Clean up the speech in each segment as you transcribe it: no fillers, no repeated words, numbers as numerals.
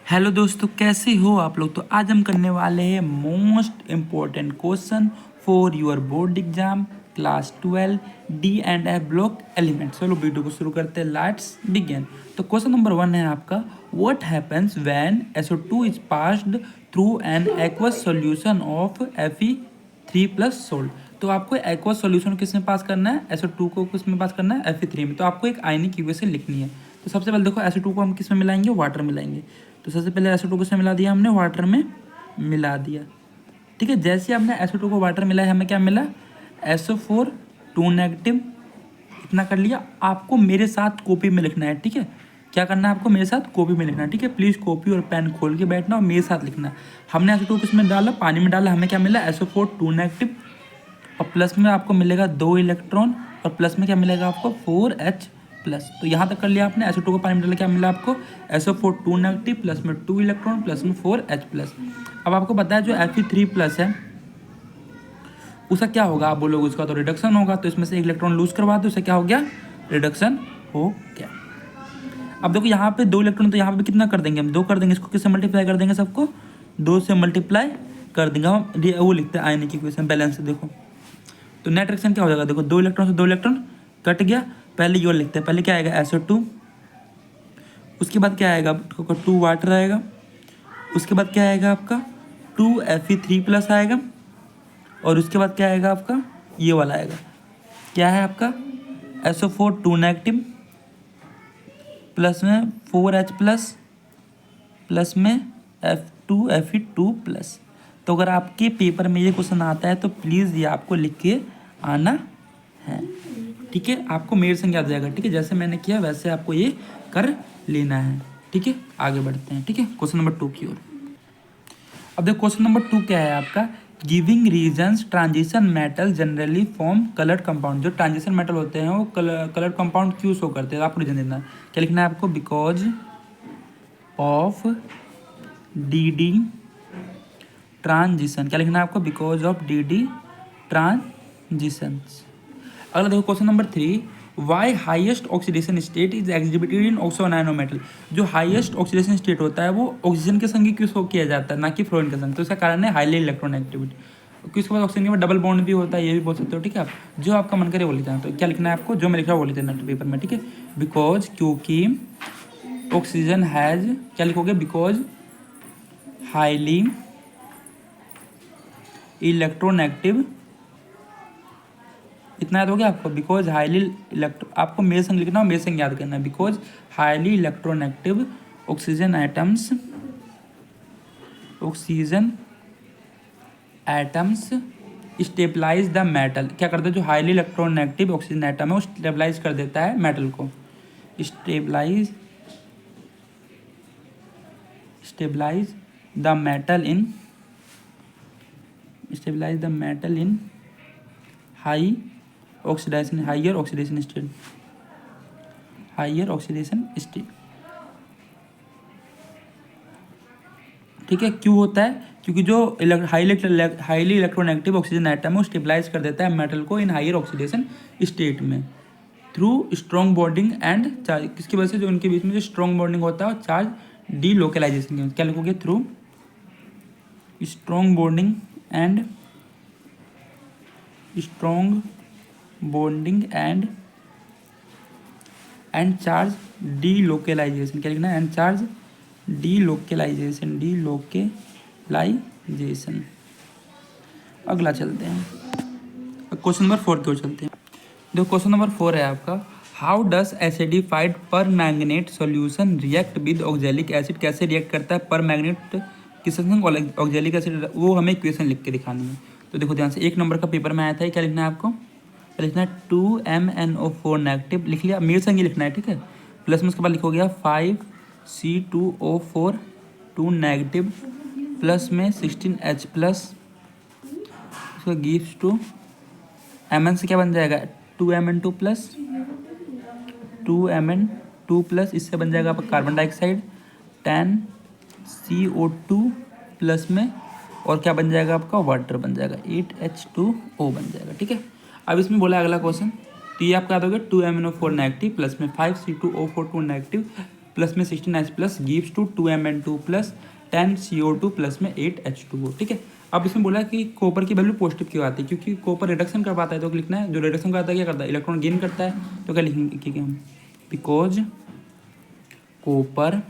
Hello दोस्तों, कैसे हो आप लोग। तो आज हम करने वाले हैं most important question for your board exam class 12 D and F block element. चलो वीडियो को शुरू करते हैं, लेट्स बिगिन। तो क्वेश्चन नंबर 1 है आपका, what happens when SO2 is passed through an aqueous solution of Fe3+ salt. तो आपको एक्वस सॉल्यूशन किस में पास करना है, SO2 को किस में पास करना है, Fe3 में। तो आपको एक आयनिक इक्वेशन लिखनी है। तो सबसे पहले देखो, SO2 को हम किस में मिलाएंगे, वाटर मिलाएंगे। तो सबसे पहले SO2 किसमें मिला दिया हमने, वाटर में मिला दिया। ठीक है, जैसे हमने SO2 को वाटर मिलाया, हमें क्या मिला, SO4 2 नेगेटिव। इतना कर लिया। आपको मेरे साथ कॉपी में लिखना है, ठीक है। क्या करना है आपको, मेरे साथ कॉपी में लिखना है, ठीक है। प्लीज़ कॉपी और पेन खोल के बैठना और मेरे साथ लिखना। हमने SO2 किसमें डाला, पानी में डाला, हमें क्या मिला, SO4 2 नेगेटिव। और प्लस में आपको मिलेगा 2 इलेक्ट्रॉन, और प्लस में क्या मिलेगा आपको, 4H प्लस। तो यहाँ तक कर लिया आपने। SO2 को पानी में डाला, क्या मिला आपको, SO4 2 नेगेटिव, प्लस में 2 इलेक्ट्रॉन, प्लस में 4H प्लस। अब आपको पता है जो Fe3+ है उसका क्या होगा, आप बोलोगे उसका तो रिडक्शन होगा। तो इसमें से एक इलेक्ट्रॉन लूज करवा दो, उससे क्या हो गया, रिडक्शन हो गया। अब देखो यहाँ पे 2 इलेक्ट्रॉन, तो यहाँ पे कितना कर देंगे हम, 2 कर देंगे। इसको किससे मल्टीप्लाई कर देंगे, सबको 2 से मल्टीप्लाई कर देंगे। हम वो लिखते हैं आयनिक इक्वेशन बैलेंस से। देखो तो नेट रिएक्शन क्या हो जाएगा, देखो 2 इलेक्ट्रॉन से 2 इलेक्ट्रॉन कट गया। पहले ये लिखते हैं, पहले क्या आएगा, SO2। उसके बाद क्या आएगा, 2 वाटर आएगा। उसके बाद क्या आएगा आपका, 2 Fe3+ आएगा। और उसके बाद क्या आएगा आपका, ये वाला आएगा, क्या है आपका, SO4 2 नेगेटिव, प्लस में 4H प्लस, प्लस में Fe2+। तो अगर आपके पेपर में ये क्वेश्चन आता है तो प्लीज़ ये आपको लिख के आना है, ठीक है। आपको मेरे संग याद जाएगा, ठीक है। जैसे मैंने किया वैसे आपको ये कर लेना है, ठीक है। आगे बढ़ते हैं, ठीक है, क्वेश्चन नंबर 2 की ओर। अब देखो क्वेश्चन नंबर 2 क्या है आपका, giving reasons transition metal generally form coloured compound. जो ट्रांजिशन मेटल होते हैं वो कलर्ड कंपाउंड क्यों शो करते हैं, आपको रीजन देना है। क्या लिखना है आपको, बिकॉज ऑफ DD ट्रांजिशन। क्या लिखना है आपको, बिकॉज ऑफ DD ट्रांजिशंस। अगला देखो question number 3, why highest oxidation state is exhibited in oxo anion metal. जो हाईएस्ट ऑक्सीडेशन स्टेट होता है वो ऑक्सीजन के संग ही क्यों शो किया जाता है, ना कि फ्लोरीन के संग। तो इसका कारण है हाईली इलेक्ट्रोनेगेटिविटी। उसके बाद ऑक्सीजन के बाद डबल बॉन्ड भी होता है, ये भी बोल सकते हो, ठीक है। आप जो आपका मन करे वो लिख देना। तो क्या लिखना है आपको, जो मैं लिख रहा हूँ वो लिख देना पेपर में, ठीक है। बिकॉज, क्योंकि ऑक्सीजन हैज, क्या लिखोगे, बिकॉज हाईली इलेक्ट्रोनेगेटिव। इतना याद हो गया आपको, बिकॉज हाईली इलेक्ट्रो, आपको मेरे संग लिखना हो, मेरे संग याद करना है। Because highly electronegative oxygen atoms stabilise the metal. क्या करता है, जो हाईली इलेक्ट्रोनेगेटिव ऑक्सीजन एटम है वो स्टेबलाइज कर देता है मेटल को। Stabilise the metal in higher oxidation state. ठीक है, क्यों होता है, क्योंकि जो हाईली इलेक्ट्रोनेगेटिव ऑक्सीजन एटम है वो स्टेबलाइज कर देता है मेटल को इन हायर ऑक्सीडेशन स्टेट में through strong bonding and charge. किसकी वजह से, जो उनके बीच में जो स्ट्रॉन्ग बॉन्डिंग होता है और चार्ज डीलोकलाइजेशन की। क्या लिखोगे, through strong bonding and charge delocalisation. क्या लिखना है, एंड चार्ज डीलोकलाइजेशन। अगला चलते हैं, क्वेश्चन नंबर 4 की ओर चलते हैं। जो क्वेश्चन नंबर 4 है आपका, हाउ डस एसिडिफाइड पर manganate solution react with oxalic acid. कैसे रिएक्ट करता है पर मैंगनेट किसके संग, ऑक्जेलिक एसिड। वो हमें इक्वेशन लिख के दिखानी है। तो देखो ध्यान से, 1 नंबर का पेपर में आया था, क्या लिखना है आपको, लिखना है 2MnO4 नेगेटिव। लिख लिया, मेरे संग ही लिखना है, ठीक है। प्लस में उसके बाद लिखोगे 5C2O4 2 नेगेटिव, प्लस में 16H प्लस, उसका गिव्स टू Mn से क्या बन जाएगा, 2Mn2 प्लस 2Mn2 प्लस, इससे बन जाएगा आपका कार्बन डाइऑक्साइड 10CO2 प्लस में, और क्या बन जाएगा आपका, वाटर बन जाएगा 8H2O बन जाएगा, ठीक है। अब इसमें बोला अगला क्वेश्चन, तो ये आपका याद हो गया 2MnO4 नेगेटिव प्लस में 5C2O4 2 नेगेटिव प्लस में 16H plus gives to 2Mn2 plus 10 CO2 plus में 8 H2O। ठीक है, अब इसमें बोला कि कॉपर की वैल्यू पॉजिटिव क्यों आती है, क्योंकि कॉपर रिडक्शन कर पाता है, तो लिखना है जो रिडक्शन करता है क्या करता है, इलेक्ट्रॉन गेन करता है। तो क्या लिखेंगे कि हम because copper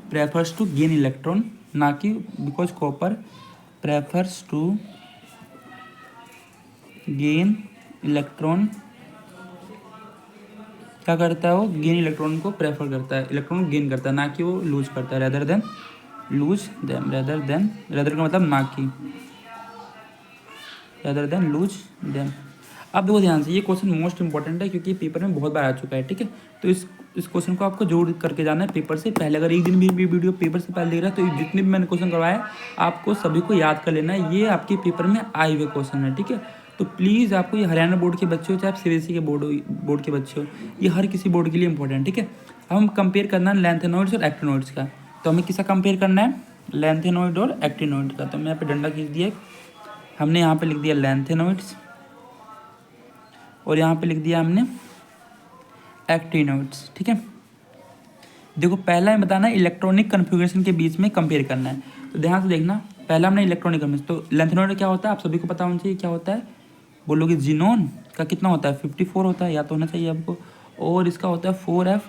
prefers to gain electron, ना कि because copper prefers to gain electron. क्या करता है वो, गेन इलेक्ट्रॉन को प्रेफर करता है, इलेक्ट्रॉन गेन करता है, ना कि वो लूज करता है। Rather than loose them, rather का मतलब ना कि, रेदर देन लूज देम। अब देखो ध्यान से, ये क्वेश्चन मोस्ट इंपॉर्टेंट है क्योंकि पेपर में बहुत बार आ चुका है। ठीक है, तो इस क्वेश्चन को आपको जरूर करके जाना है पेपर से पहले। अगर एक दिन भी वीडियो पेपर से पहले देख रहा है तो जितने भी मैंने क्वेश्चन करवाए आपको सभी को याद कर लेना है, ये आपके पेपर में आए हुए क्वेश्चन है। ठीक है, तो प्लीज़ आपको ये हरियाणा बोर्ड के बच्चे हो चाहे आप सीबीएसई के बोर्ड के बच्चे हो, ये हर किसी बोर्ड के लिए इंपॉर्टेंट। ठीक है, अब हम कंपेयर करना है लेंथेनॉइड्स और एक्टिनॉइड्स का। तो हमें किसका कंपेयर करना है, लेंथेनॉइड और एक्टिनॉइड का। तो मैं यहाँ पे डंडा खींच दिया, हमने यहाँ पे लिख दिया लेंथेनॉइड्स और यहाँ पे लिख दिया हमने एक्टिनॉइड्स। ठीक है, देखो पहला है बताना इलेक्ट्रॉनिक कन्फिग्रेशन के बीच में कंपेयर करना है। तो ध्यान से देखना, पहला हमने इलेक्ट्रॉनिक कन्फिग्रेशन, तो लेंथेनॉइड क्या होता है आप सभी को पता होना चाहिए क्या होता है, बोलोगे जीनोन का कितना होता है 54 होता है, या तो होना चाहिए आपको। और इसका होता है 4F,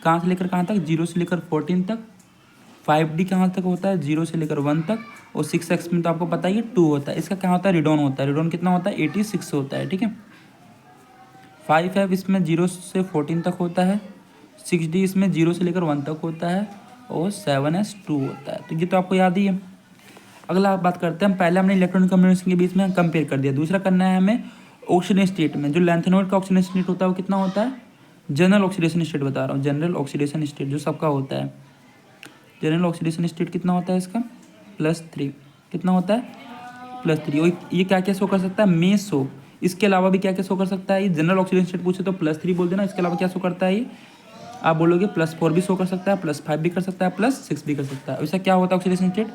कहाँ से लेकर कहाँ तक, 0 से लेकर 14 तक। 5D कहाँ तक होता है, 0 से लेकर 1 तक। और 6X में तो आपको पता ही है 2 होता है। इसका क्या होता है, रिडोन होता है, रिडोन कितना होता है 86 होता है। ठीक है, 5F इसमें 0 से 14 तक होता है, 6D इसमें 0 से लेकर 1 तक होता है, और 7S2 होता है। तो ये तो आपको याद ही है। अगला बात करते हैं हम, पहले हमने इलेक्ट्रॉनिक कम्युनिकेशन के बीच में कंपेयर कर दिया, दूसरा करना है हमें ऑक्सीडेशन स्टेट में। जो लेंथेनॉइड का ऑक्सीडेशन स्टेट होता है वो कितना होता है, जनरल ऑक्सीडेशन स्टेट बता रहा हूँ, जनरल ऑक्सीडेशन स्टेट जो सबका होता है, जनरल ऑक्सीडेशन स्टेट कितना होता है इसका +3, कितना होता है +3। और ये क्या क्या शो कर सकता है, मेसो। इसके अलावा भी क्या क्या शो कर सकता है, ये जनरल ऑक्सीडेशन स्टेट पूछे तो +3 बोल देना। इसके अलावा क्या शो करता है ये, आप बोलोगे +4 भी शो कर सकता है, +5 भी कर सकता है, +6 भी कर सकता है। वैसा क्या होता है ऑक्सीडेशन स्टेट,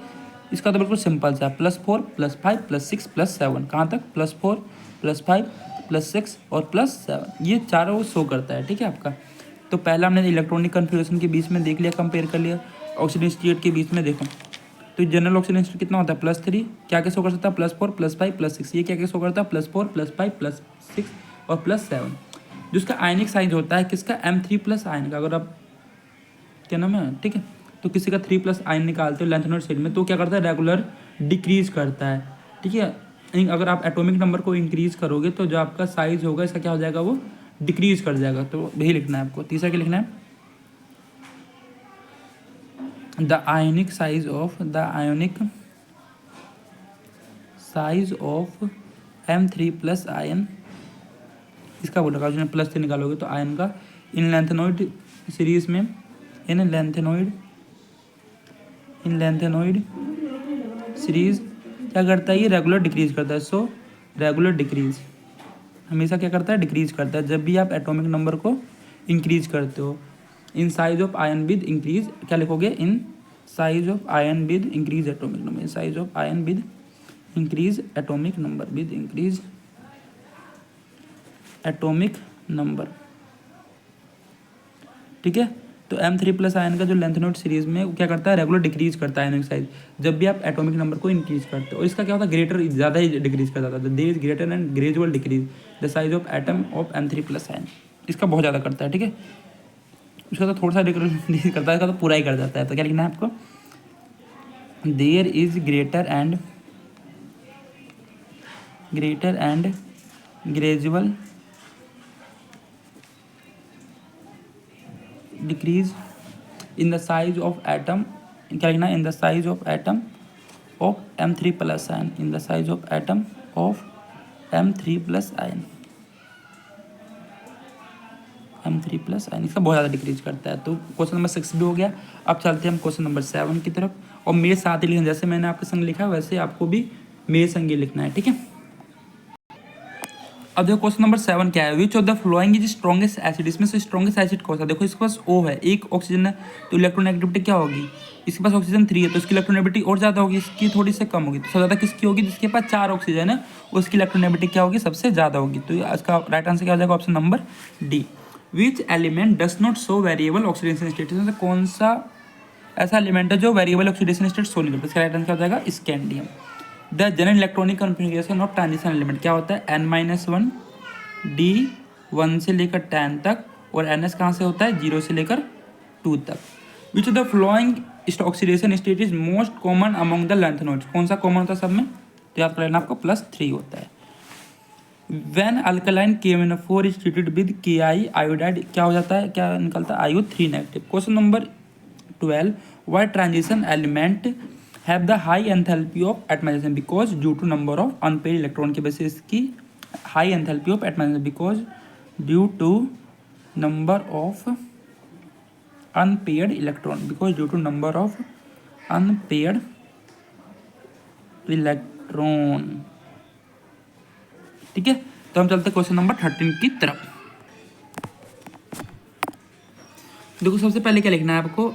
इसका तो बिल्कुल सिंपल सा, +4 +5 +6 +7, कहाँ तक +4 +5 +6 और +7, ये चारों शो करता है। ठीक है आपका, तो पहला हमने इलेक्ट्रॉनिक कन्फिग्रेशन के बीच में देख लिया, कंपेयर कर लिया। ऑक्सीडेशन स्टेट के बीच में देखो, तो जनरल ऑक्सीडेशन स्टेट कितना होता है +3, क्या क्या शो कर सकता है +4 +5 +6, ये क्या क्या शो करता है +4 +5 +6 और +7। जो इसका आयनिक साइज होता है किसका, M3+ आयन का। अगर आप क्या नाम है, ठीक है, तो किसी का 3+ आयन निकालते हो लेंथेनॉइड स्टेट में तो क्या करता है, रेगुलर डिक्रीज करता है। ठीक है, अगर आप एटॉमिक नंबर को इंक्रीज करोगे तो जो आपका साइज होगा इसका क्या हो जाएगा, वो डिक्रीज कर जाएगा। तो वही लिखना है आपको। तीसरा क्या लिखना है, the ionic size of M3+ ion, इसका बोल रखा है +3 निकालोगे तो आयन का इन लेंथेनॉइड सीरीज में, इन लेंथेनॉइड सीरीज क्या करता है, ये रेगुलर डिक्रीज करता है। सो रेगुलर डिक्रीज हमेशा क्या करता है, डिक्रीज करता है जब भी आप एटॉमिक नंबर को इंक्रीज करते हो। In size of ion with increase, क्या लिखोगे, in size of ion with increase atomic number, in size of ion with increase atomic number, with increase atomic number. ठीक है, तो M3+ आयन का जो लेंथेनॉइड सीरीज में वो क्या करता है, रेगुलर डिक्रीज करता है आयनिक साइज जब भी आप एटॉमिक नंबर को इंक्रीज करते हो। और इसका क्या होता है, ग्रेटर ज़्यादा ही डिक्रीज करता था, there is greater and gradual decrease the size of atom of M3+ ion, इसका बहुत ज़्यादा करता है। ठीक है, उसका तो थोड़ा सा डिक्रीज करता है, इसका तो पूरा ही कर जाता है। तो क्या लिखना है आपको, there is greater and gradual decrease in the size of atom, क्या लिखना है, in the size of atom of M3+ ion, in the size of atom of M3+ ion, M3+ ion इसका बहुत ज़्यादा डिक्रीज करता है। तो क्वेश्चन नंबर 6 भी हो गया। अब चलते हैं हम क्वेश्चन नंबर 7 की तरफ, और मेरे साथ ही लिखना, जैसे मैंने आपके संग लिखा है वैसे आपको भी मेरे संग ही लिखना है। ठीक है, अब देखो क्वेश्चन नंबर 7 क्या है, which of the following is strongest acid, इसमें से स्ट्रॉन्गेस्ट एसिड कौन सा। देखो इसके पास O है, एक ऑक्सीजन है, तो इलेक्ट्रोनेगेटिविटी क्या होगी, इसके पास ऑक्सीजन 3 है तो इसकी इलेक्ट्रोनेगेटिविटी और ज़्यादा होगी, इसकी थोड़ी से कम होगी। तो सबसे ज़्यादा किसकी होगी, जिसके पास 4 ऑक्सीजन है उसकी इलेक्ट्रोनेगेटिविटी क्या होगी, सबसे ज़्यादा होगी। तो इसका राइट आंसर क्या हो जाएगा, option number D. Which element does not show variable oxidation state, इसमें से कौन सा ऐसा एलिमेंट है जो वेरिएबल ऑक्सीडेशन स्टेट शो नहीं करता, इसका राइट आंसर क्या हो जाएगा, scandium. The general electronic configuration of transition element क्या होता है, n-1 D 1 से लेकर 10 तक, और NS कहाँ से होता है, 0 से लेकर 2 तक। Which of the flowing oxidation state is most common among the length nodes, कौन सा कॉमन होता है सब में, तो याद कर लेना आपको +3 होता है। When alkaline KMnO4 is treated with Ki iodide क्या हो जाता है, क्या निकलता है, IO3 negative. Question number 12, why transition element have the high enthalpy of atomization, because due to number of unpaired electron की वजह से इसकी high enthalpy of atomization, because due to number of unpaired electron, because due to number of unpaired electron। ठीक है, तो हम चलते question number 13 की तरफ। देखो सबसे पहले क्या लिखना है आपको,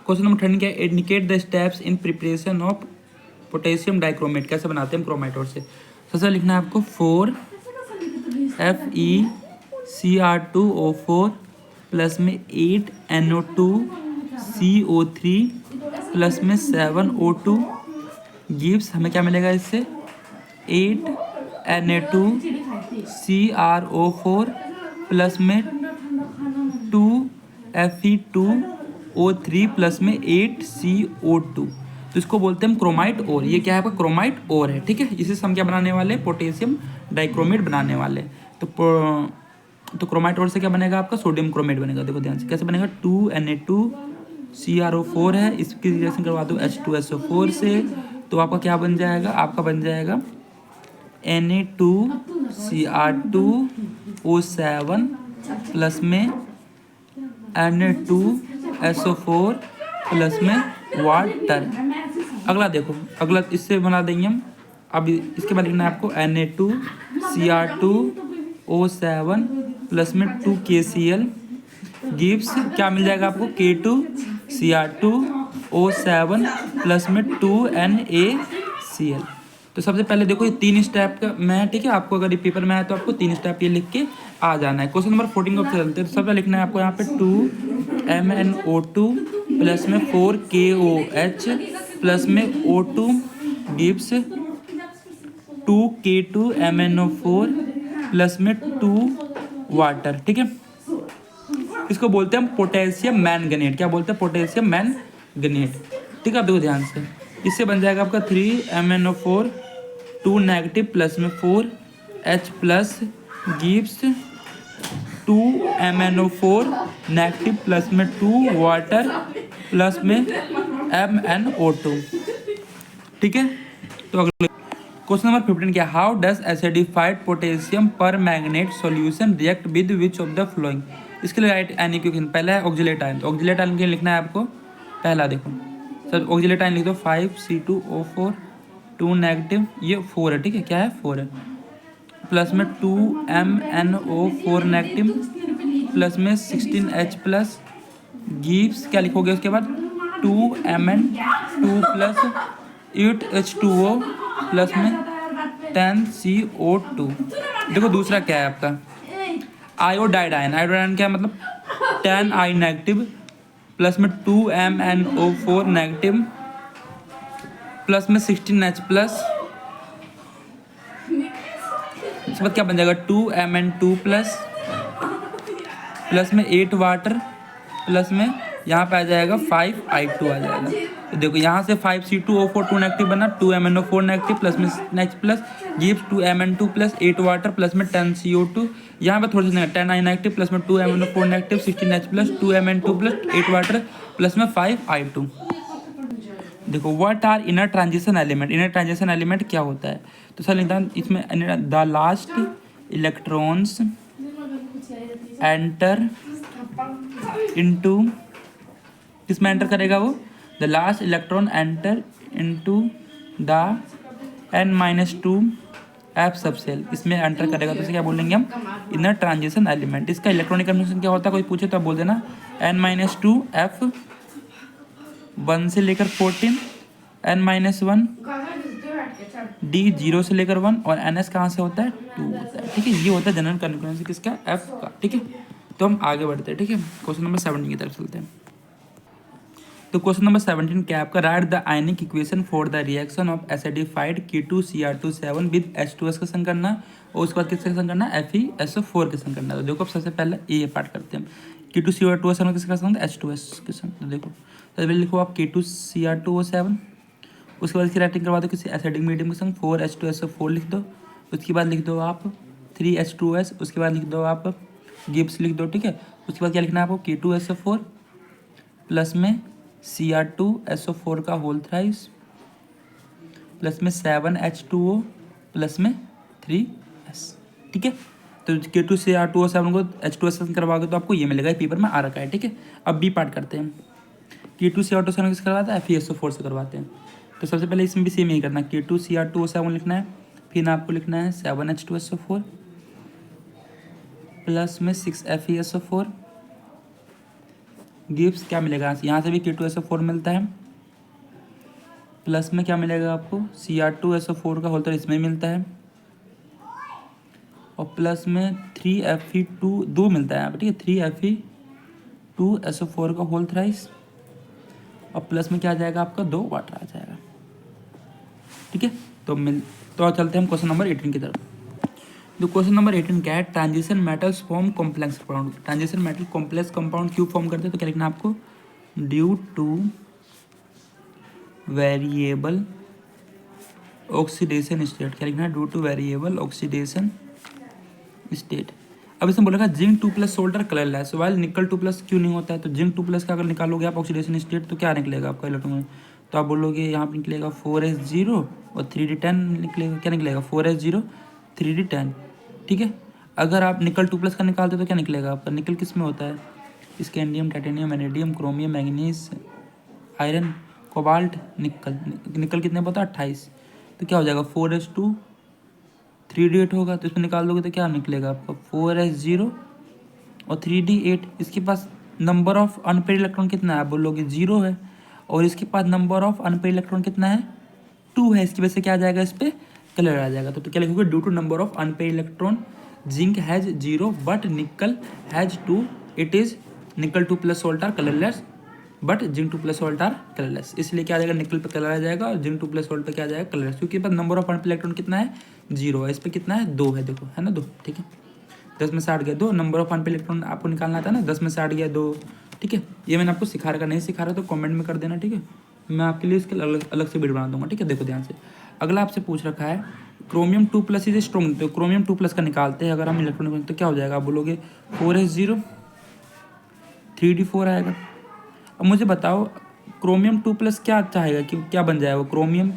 क्वेश्चन नंबर 13 क्या है, indicate the steps in preparation of potassium dichromate, कैसे बनाते हैं हम क्रोमेटोड से। सबसे लिखना है आपको 4FeCr2O4 प्लस में 8NO2CO3 प्लस में 7O2 गिव्स, हमें क्या मिलेगा इससे, 8Na2CrO4 प्लस में 2Fe2O3 प्लस में 8CO2। तो इसको बोलते हैं हम क्रोमाइट ओर, ये क्या है आपका, क्रोमाइट ओर है। ठीक है, इसे हम क्या बनाने वाले, पोटेशियम डाइक्रोमेट बनाने वाले। तो क्रोमाइट ओर से क्या बनेगा आपका, सोडियम क्रोमेट बनेगा। देखो ध्यान से कैसे बनेगा, 2Na2CrO4 है, इसकी रिएक्शन करवा दो H2SO4 से, तो आपका क्या बन जाएगा, आपका बन जाएगा Na2Cr2O7 प्लस में Na2SO4 प्लस में वाटर। अगला देखो, अगला इससे बना देंगे हम। अब इसके बाद लिखना है आपको Na2Cr2O7 प्लस में 2KCl गिव्स, क्या मिल जाएगा आपको, K2Cr2O7 प्लस में 2NaCl। तो सबसे पहले देखो ये 3 स्टेप का में है। ठीक है, आपको अगर ये पेपर में है तो आपको 3 स्टेप ये लिख के आ जाना है। क्वेश्चन नंबर 14 को चलते हैं। तो सबसे लिखना है आपको यहाँ पे 2MnO2 प्लस में 4KOH प्लस में O2 गिव्स 2K2MnO4 प्लस में 2 वाटर। ठीक है, इसको बोलते हैं हम पोटेशियम मैंगनेट। क्या बोलते हैं, पोटेशियम मैंगनेट। ठीक है, अब देखो ध्यान से, इससे बन जाएगा आपका 3MnO4 2 नेगेटिव प्लस में 4H plus gives 2MnO4 negative plus में 2 वाटर प्लस में MnO2। ठीक है, तो अगले क्वेश्चन नंबर 15 क्या, हाउ डज एसिडिफाइड पोटेशियम पर magnet solution react with which of the flowing. इसके लिए राइट एनी क्वेश्चन, पहला है ऑक्जिलेट आयन। तो ऑक्जिलेट आयन के लिए लिखना है आपको, पहला देखो सर ऑक्जिलेट आयन लिख दो 5C2O4 2 नेगेटिव, ये 4 है। ठीक है, क्या है, 4 है, प्लस में 2MnO4 नेगेटिव प्लस में 16H प्लस गिव्स, क्या लिखोगे उसके बाद 2Mn2 प्लस 8H2O प्लस में 10CO2। देखो दूसरा क्या है आपका, आयोडाइड आयन। आयोडाइड आयन क्या है, मतलब 10I नेगेटिव प्लस में 2MnO4 नेगेटिव प्लस में 16H प्लस, इसके बाद क्या बन जाएगा 2Mn2 प्लस में 8 वाटर प्लस में यहाँ पे आ जाएगा 5I2 आ जाएगा। तो देखो यहाँ से 5C2O4 2 नेगेटिव बना, 2MnO4 नेगेटिव प्लस में 16H plus gives 2Mn2 plus 8 water plus में 10CO2। यहाँ पे थोड़ी सी 10I नेगेटिव प्लस में 2MnO4 negative 16H plus 2Mn2 plus 8 water plus में 5I2। देखो what are inner transition element. Inner transition element क्या होता है, तो सर लिखता है इसमें the last electrons enter into, किसमें एंटर करेगा वो, the last electron enter into the n-2 f subshell इसमें एंटर करेगा तो इसे क्या बोलेंगे हम, इनर ट्रांजिशन एलिमेंट। इसका इलेक्ट्रॉनिक कन्फर्मेशन क्या होता है, कोई पूछे तो आप बोल देना n-2 F1 से लेकर 14, n-1 D 0 से लेकर 1 और NS कहाँ से होता है, 2 होता है। ठीक है, ये होता है जनरल कन्फर्मेशन किसका, F का। ठीक है, तो हम आगे बढ़ते हैं। ठीक है, क्वेश्चन नंबर 17 की तरफ चलते हैं। तो क्वेश्चन नंबर 17 क्या है आपका, right the ionic equation for the reaction of acidified K2Cr27 with H2S का संग करना और उसके बाद किसका संग करना, FeSO4 के संग करना। तो देखो सबसे पहले ये पार्ट करते हैं, K2Cr27 किसका संग, H2S के संग। तो देखो सबसे पहले लिखो आप K2Cr27, उसके बाद इसकी राइटिंग करवा दो किसी एसिडिक मीडियम के संग 4H2SO4 लिख दो। उसके बाद लिख दो आप 3H2S, उसके बाद लिख दो आप गिब्स लिख दो। ठीक है, उसके बाद क्या लिखना है आपको, K2SO4 प्लस में Cr2SO4 का होल थ्राइस प्लस में 7H2O प्लस में 3S। ठीक है, तो K2Cr2O7 को H2S करवाओगे तो आपको ये मिलेगा, पेपर में आ रखा है। ठीक है, अब बी पार्ट करते हैं। K2Cr2O7 किससे करवाते हैं, FeSO4 से करवाते हैं। तो सबसे पहले इसमें भी सेम यही करना है, K2Cr2O7 लिखना है, फिर आपको लिखना है 7H2SO4 प्लस में 6FeSO4 गिव्स क्या मिलेगा, यहाँ से भी K2SO4 मिलता है, प्लस में क्या मिलेगा आपको Cr2SO4 का होल थ्राइस इसमें मिलता है और प्लस में 3Fe2 2 मिलता है यहाँ पर। ठीक है, 3Fe2SO4 का होल थ्राइस और प्लस में क्या आ जाएगा आपका 2 वाटर आ जाएगा। ठीक है, तो चलते हैं हम क्वेश्चन नंबर 18 की तरफ। तो क्वेश्चन नंबर 18 क्या है, transition metals form complex compound. Transition metal complex compound क्यों फॉर्म करते हैं, तो क्या लिखना है आपको, due two variable oxidation state. क्या लिखना है, due two variable oxidation state. अब इसमें बोलेगा जिंक 2+ सोल्डर कलरलेस, वाइल निकल 2+ क्यों नहीं होता है, तो जिंक 2+ का अगर निकालोगे आप ऑक्सीडेशन स्टेट तो क्या निकलेगा आपका इलेक्ट्रॉन, तो आप बोलोगे यहाँ पर निकलेगा 4s0 और 3d10 निकलेगा। क्या निकलेगा, 4s0 3d10। ठीक है, अगर आप निकल 2+ का निकालते तो क्या निकलेगा आपका, निकल किस में होता है, scandium, titanium, vanadium, chromium, manganese, iron, cobalt, निकल। निकल कितने पता है, 28। तो क्या हो जाएगा 4s2 3d8 होगा, तो इसमें निकाल दोगे तो क्या निकलेगा आपका 4s0 और 3d8। इसके पास नंबर ऑफ अनपेड इलेक्ट्रॉन कितना है, आप बोलोगे 0 है, और इसके पास नंबर ऑफ अनपेड इलेक्ट्रॉन कितना है, 2 है। इसकी वजह से क्या आ जाएगा, इस पर कलर आ जाएगा। तो क्या लिखोगे, due to number of unpaired electron zinc has 0 but nickel has 2, it is nickel 2+ salt are colourless but zinc 2+ salt are colourless. इसलिए क्या आ जाएगा, निकल पे कलर आ जाएगा और जिंक 2+ सोल्ट पे क्या आ जाएगा, कलरलेस, क्योंकि बस नंबर ऑफ अनपेड इलेक्ट्रॉन कितना है, 0 है। इस पर कितना है, 2 है, देखो है ना 2। ठीक है, 10 में से 8 गया 2, नंबर ऑफ अनपेड इलेक्ट्रॉन आपको निकालना था ना, 10 में से 8 गया 2। ठीक है, ये मैंने आपको सिखा रखा, नहीं सिखा रहा तो कमेंट में कर देना। ठीक है, मैं आपके लिए इसके अलग से वीडियो बना दूंगा। ठीक है, देखो ध्यान से। अगला आपसे पूछ रखा है क्रोमियम 2+ इज स्ट्रॉन्ग, तो क्रोमियम 2+ का निकालते हैं अगर हम इलेक्ट्रॉनिक, तो क्या हो जाएगा, आप बोलोगे 4s0 3d4 आएगा। अब मुझे बताओ क्रोमियम 2+ क्या चाहेगा कि क्या बन जाएगा क्रोमियम,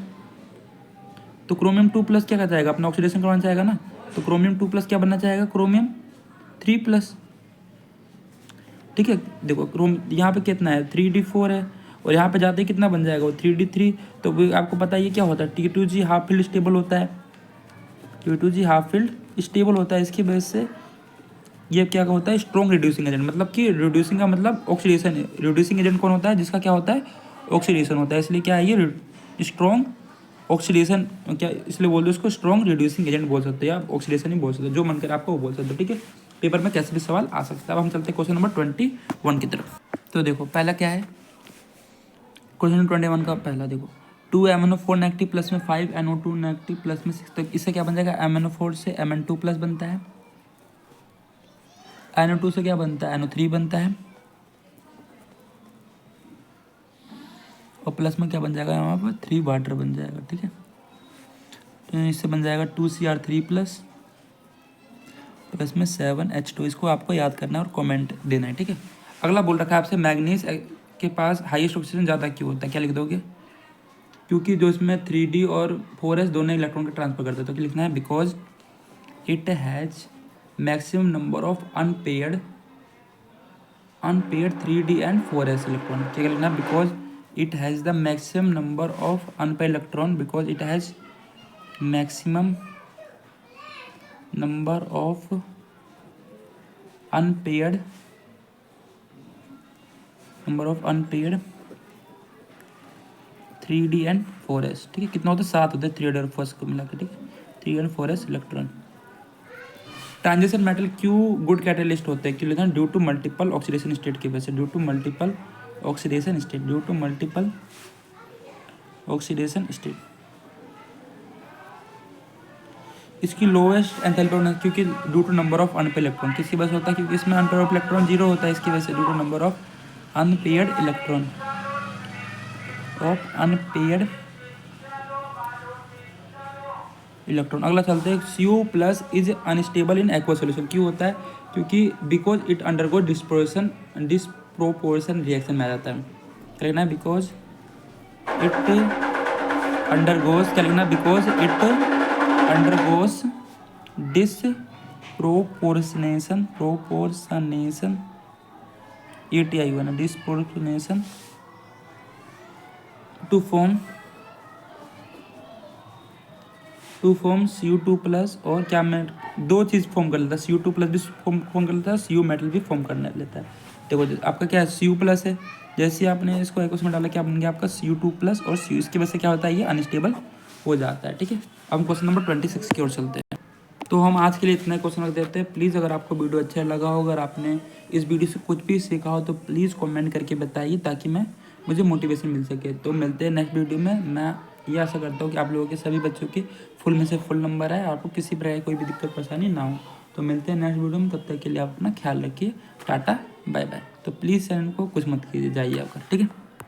तो क्रोमियम 2+ क्या जाएगा, अपना ऑक्सीडेशन करवाना चाहेगा ना, तो क्रोमियम 2+ क्या बनना चाहेगा, क्रोमियम 3+। ठीक है, देखो क्रोम यहाँ पे कितना है 3d4 है और यहाँ पे जाते ही कितना बन जाएगा वो 3d3। तो आपको पता है ये क्या होता है, T2G हाफ फील्ड स्टेबल होता है, T2G हाफ फील्ड स्टेबल होता है। इसकी वजह से ये क्या होता है, स्ट्रॉन्ग रिड्यूसिंग एजेंट, मतलब कि रिड्यूसिंग का मतलब ऑक्सीडेशन है। रिड्यूसिंग एजेंट कौन होता है, जिसका क्या होता है, ऑक्सीडेशन होता है। इसलिए क्या है ये स्ट्रॉन्ग ऑक्सीडेशन, क्या इसलिए बोल दो इसको स्ट्रॉन्ग रिड्यूसिंग एजेंट बोल सकते हैं, आप ऑक्सीडेशन ही बोल सकते हो, जो मन कर आपको वो बोल सकते हो। ठीक है, पेपर में कैसे भी सवाल आ सकता है। अब हम चलते हैं क्वेश्चन नंबर 21 की तरफ। तो देखो पहला क्या है, क्वेश्चन नंबर 21 का पहला देखो 2MnO4 नेगेटिव प्लस में 5NO2 नेगेटिव प्लस में 6, तो इससे क्या बन जाएगा, MnO4 से Mn2+ बनता है, NO2 से क्या बनता है, NO3 बनता है, और प्लस में क्या बन जाएगा यहाँ पर 3 वाटर बन जाएगा। ठीक है, तो इससे बन जाएगा 2Cr3 प्लस में 7H2। इसको आपको याद करना है और कमेंट देना है। ठीक है, अगला बोल रखा है आपसे मैग्नीज के पास हाईएस्ट ऑक्सीजन ज़्यादा क्यों होता है, क्या लिख दोगे, क्योंकि जो इसमें 3D और 4s दोनों इलेक्ट्रॉन का ट्रांसफर करते हैं। तो क्या लिखना है, because it has maximum number of unpaired 3D and 4s electron. क्या लिखना है, because it has the maximum number of unpaired electron, because it has maximum number of unpaired 3d and 4s, ठीक है। कितना होता है? 7 होते हैं 3d और 4s को मिला के, ठीक है। 3 and 4s electron. Transition metal क्यों गुड कैटलिस्ट होते हैं? क्यों लेते हैं? Due to multiple oxidation state की वजह से, due to multiple oxidation state. इसकी लोएस्ट एंथैल्पी होना क्योंकि due to number of unpaired electron. किसकी वजह से होता है? क्योंकि इसमें अनपेयर्ड इलेक्ट्रॉन 0 होता है, इसकी वजह से due to number of unpaired electron अगला चलते हैं। Cu plus is unstable in aqua solution. क्यों होता है? क्योंकि because it undergo disproportion reaction में आ जाता है। क्या लिखना है? Because it undergoes disproportionation ATI हुआ ना, disproportionation to form Cu2 plus. और क्या मैं 2 चीज़ फॉर्म कर लेता है, Cu2 प्लस भी फॉर्म कर लेता है, Cu मेटल भी फॉर्म करने लेता है। देखो आपका क्या है? Cu प्लस है, जैसे आपने इसको एक उसमें डाला, क्या बन गया आपका? Cu2 plus. और Cu इसकी वजह से क्या होता है? ये अनस्टेबल हो जाता है, ठीक है। अब हम क्वेश्चन नंबर 26 की ओर चलते हैं। तो हम आज के लिए इतना क्वेश्चन रख देते हैं। प्लीज़ अगर आपको वीडियो अच्छा लगा हो, अगर आपने इस वीडियो से कुछ भी सीखा हो, तो प्लीज़ कमेंट करके बताइए, ताकि मुझे मोटिवेशन मिल सके। तो मिलते हैं नेक्स्ट वीडियो में। मैं ये आशा करता हूँ कि आप लोगों के सभी बच्चों के फुल में से फुल नंबर आए, आपको किसी प्रकार कोई भी दिक्कत परेशानी ना हो। तो मिलते हैं नेक्स्ट वीडियो में, तब तक के लिए आप अपना ख्याल रखिए। Tata bye bye. तो प्लीज़ चैनल को कुछ मत कीजिए, जाइए आपका, ठीक है।